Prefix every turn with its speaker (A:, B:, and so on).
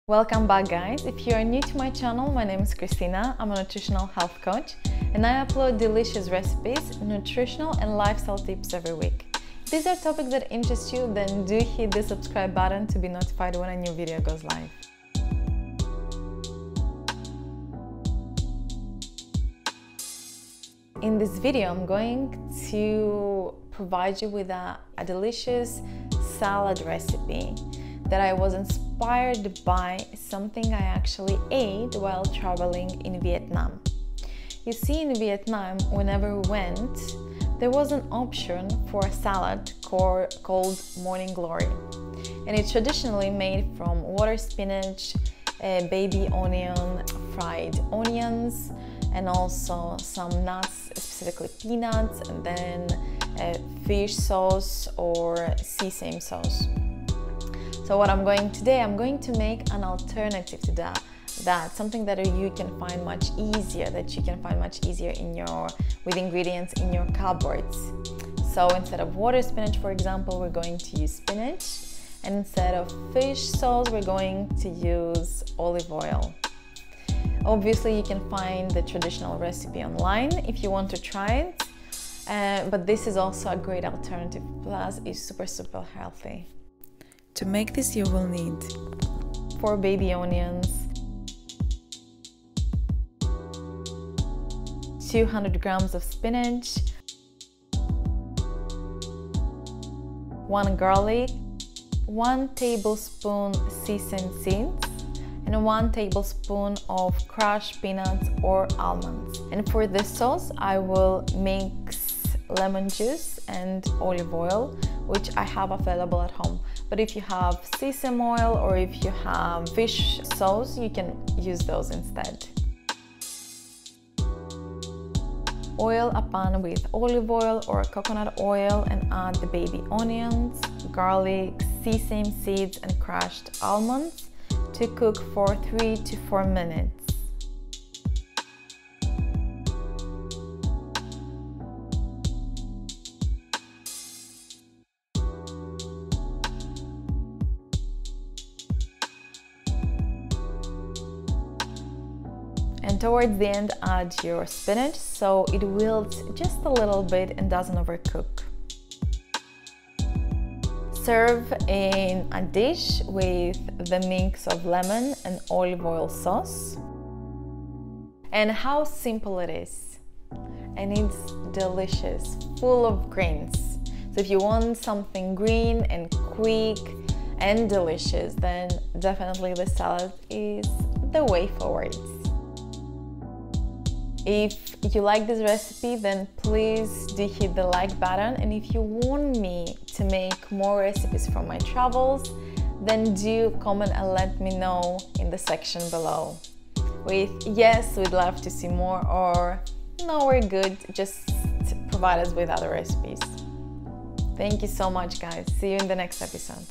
A: Welcome back, guys. If you are new to my channel, my name is Christina. I'm a nutritional health coach and I upload delicious recipes, nutritional and lifestyle tips every week. If these are topics that interest you, then do hit the subscribe button to be notified when a new video goes live. In this video, I'm going to provide you with a delicious salad recipe that I was inspired by something I actually ate while traveling in Vietnam. You see, in Vietnam, whenever we went, there was an option for a salad called Morning Glory. And it's traditionally made from water spinach, baby onion, fried onions, and also some nuts, specifically peanuts, and then fish sauce or sesame sauce. So what I'm going to make an alternative to that, something that you can find much easier, with ingredients in your cupboards. So instead of water spinach, for example, we're going to use spinach, and instead of fish sauce, we're going to use olive oil. Obviously, you can find the traditional recipe online if you want to try it, but this is also a great alternative, plus it's super healthy. To make this, you will need 4 baby onions, 200 grams of spinach, 1 garlic, 1 tablespoon sesame seeds, and 1 tablespoon of crushed peanuts or almonds. And for this sauce, I will mix lemon juice and olive oil, which I have available at home. But if you have sesame oil or if you have fish sauce, you can use those instead. Oil a pan with olive oil or coconut oil and add the baby onions, garlic, sesame seeds and crushed almonds to cook for 3 to 4 minutes. And towards the end, add your spinach so it wilts just a little bit and doesn't overcook. Serve in a dish with the mix of lemon and olive oil sauce. And how simple it is. And it's delicious, full of greens. So if you want something green and quick and delicious, then definitely the salad is the way forward. If you like this recipe, then please do hit the like button, and if you want me to make more recipes from my travels, then do comment and let me know in the section below with yes, we'd love to see more, or no, we're good, just provide us with other recipes. Thank you so much, guys. See you in the next episode.